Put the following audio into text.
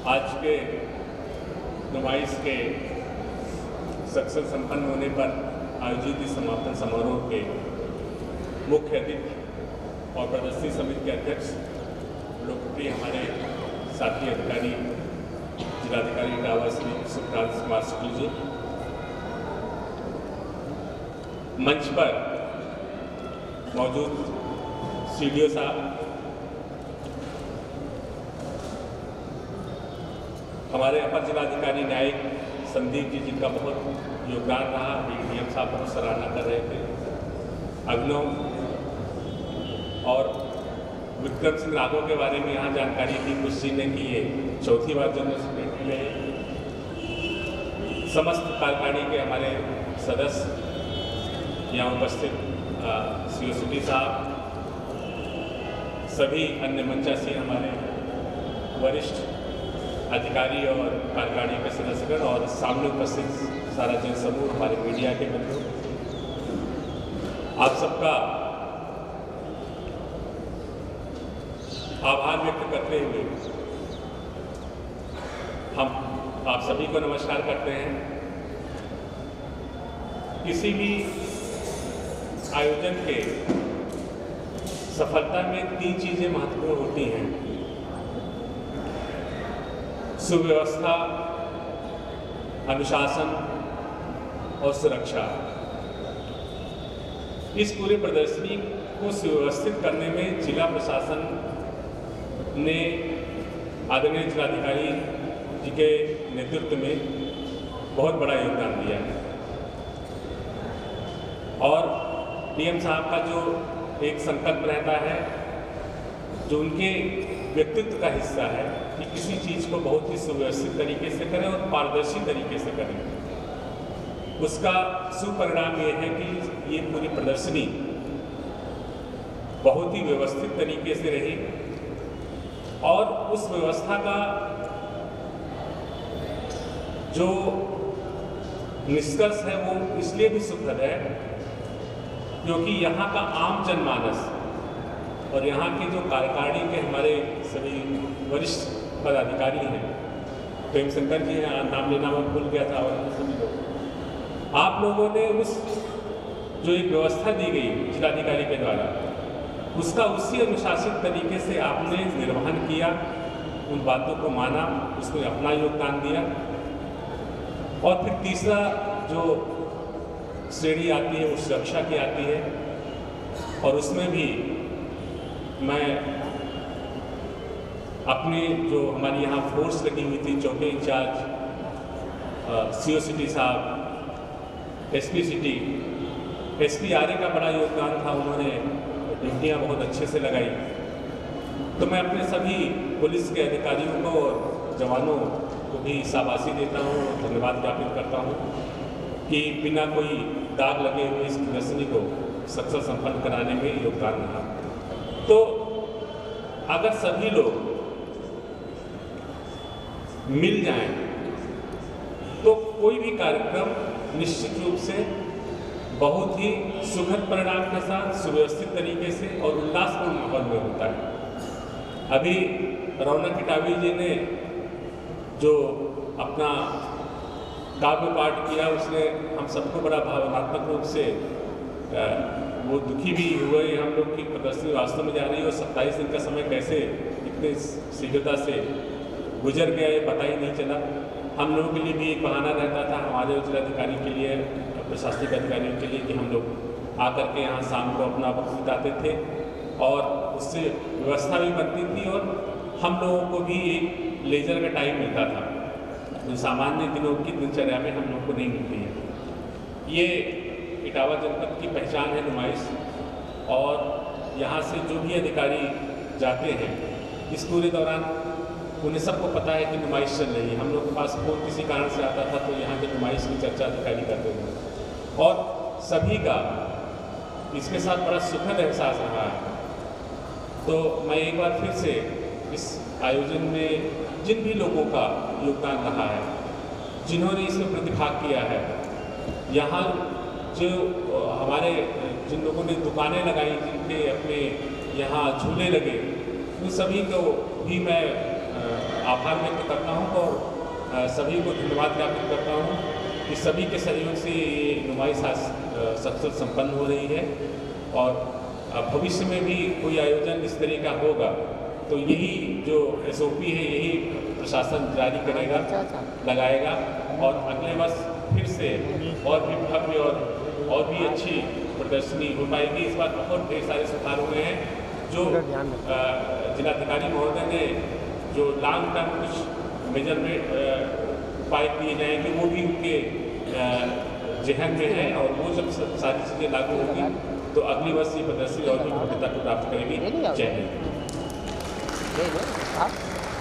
आज के नुमाइश के सक्सेस संपन्न होने पर आयोजित इस समापन समारोह के मुख्य अतिथि और प्रदर्शनी समिति के अध्यक्ष लोकप्रिय हमारे साथी अधिकारी जिलाधिकारी इटावा श्री सुप्रांत कुमार शुक्ल जी, मंच पर मौजूद सीडीओ साहब, हमारे अपर जिलाधिकारी न्यायिक संदीप जी जिनका बहुत योगदान रहा, डीएम साहब बहुत सराहना कर रहे थे, अभिनव और विक्रम सिंह राघव के बारे में यहाँ जानकारी दी कुछ जी ने कि ये चौथी बार जनरल सेक्रेटरी में, समस्त कार्यकारिणी के हमारे सदस्य यहाँ उपस्थित सीओ साहब, सभी अन्य मंचासीन हमारे वरिष्ठ अधिकारी और कार्यकारिणी के सदस्यगण और सामने उपस्थित सारा जन समूह, हमारे मीडिया के बंधु, आप सबका आभार व्यक्त करते हुए हम आप सभी को नमस्कार करते हैं। किसी भी आयोजन के सफलता में 3 चीज़ें महत्वपूर्ण होती हैं: सुव्यवस्था, अनुशासन और सुरक्षा। इस पूरे प्रदर्शनी को सुव्यवस्थित करने में जिला प्रशासन ने आदरणीय जिलाधिकारी जी के नेतृत्व में बहुत बड़ा योगदान दिया है और डीएम साहब का जो एक संकल्प रहता है, जो उनके व्यक्तित्व का हिस्सा है कि किसी चीज़ को बहुत ही सुव्यवस्थित तरीके से करें और पारदर्शी तरीके से करें, उसका सुपरिणाम ये है कि ये पूरी प्रदर्शनी बहुत ही व्यवस्थित तरीके से रही और उस व्यवस्था का जो निष्कर्ष है वो इसलिए भी सुखद है क्योंकि यहाँ का आम जनमानस और यहाँ के जो कार्यकारिणी के हमारे सभी वरिष्ठ पदाधिकारी हैं, प्रेम शंकर जी हैं, नाम लेना मैं भूल गया था, और सभी लोग, आप लोगों ने उस जो एक व्यवस्था दी गई जिलाधिकारी के द्वारा, उसका उसी अनुशासित तरीके से आपने निर्वहन किया, उन बातों को माना, उसमें अपना योगदान दिया। और फिर तीसरा जो श्रेणी आती है वो सुरक्षा की आती है और उसमें भी मैं अपने जो हमारी यहाँ फोर्स लगी हुई थी, चौकी इंचार्ज सीओ सिटी साहब, एसपी सिटी, एसपी आर्य का बड़ा योगदान था, उन्होंने ड्यूटियाँ बहुत अच्छे से लगाई। तो मैं अपने सभी पुलिस के अधिकारियों को और जवानों को भी शाबाशी देता हूँ, धन्यवाद ज्ञापित करता हूँ कि बिना कोई दाग लगे हुए इस प्रदर्शनी को सक्सेस संपन्न कराने में योगदान रहा। तो अगर सभी लोग मिल जाएं तो कोई भी कार्यक्रम निश्चित रूप से बहुत ही सुखद परिणाम के साथ सुव्यवस्थित तरीके से और उल्लासपूर्ण माहौल में होता है। अभी रौनक इटावी जी ने जो अपना काव्य पाठ किया, उसने हम सबको बड़ा भावनात्मक रूप से वो दुखी भी हुए। हम लोग की प्रदर्शनी वास्तव में जा रही है और 27 दिन का समय कैसे इतने शीघ्रता से गुजर गया ये पता ही नहीं चला। हम लोगों के लिए भी एक बहाना रहता था, हमारे जिलाधिकारी के लिए, प्रशासनिक अधिकारियों के लिए, कि हम लोग आकर के यहाँ शाम को अपना वक्त बिताते थे और उससे व्यवस्था भी बनती थी और हम लोगों को भी एक लेजर का टाइम मिलता था जो सामान्य दिनों की दिनचर्या में हम लोग को नहीं मिलती है। ये इटावा जनपद की पहचान है नुमाइश, और यहाँ से जो भी अधिकारी जाते हैं इस पूरे दौरान उन्हें सबको पता है कि नुमाइश चल रही है। हम लोग के पास फोन किसी कारण से आता था तो यहाँ के नुमाइश की चर्चा अधिकारी करते थे और सभी का इसके साथ बड़ा सुखद एहसास रहा है। तो मैं एक बार फिर से इस आयोजन में जिन भी लोगों का योगदान रहा है, जिन्होंने इसमें प्रतिभाग किया है, यहाँ जो हमारे जिन लोगों ने दुकानें लगाई, जिनके अपने यहाँ झूले लगे, उन सभी को भी मैं आभार व्यक्त करता हूँ और सभी को धन्यवाद ज्ञापित करता हूँ कि सभी के सहयोग से ये नुमाइश आज सफल संपन्न हो रही है। और भविष्य में भी कोई आयोजन इस तरह का होगा तो यही जो SOP है यही प्रशासन जारी करेगा, लगाएगा और अगले वर्ष फिर से और भी भव्य और भी अच्छी प्रदर्शनी हो पाएगी। इस बार बहुत ढेर सारे सुधार हुए हैं जो जिलाधिकारी महोदय ने जो लॉन्ग टर्म कुछ मेजरमेंट उपाय किए जाएंगे वो भी उनके जहन में है और वो जब सारी चीज़ें लागू होगी तो अगली वर्ष ये प्रदर्शनी और भी भव्यता को प्राप्त करेगी। जय हिंद।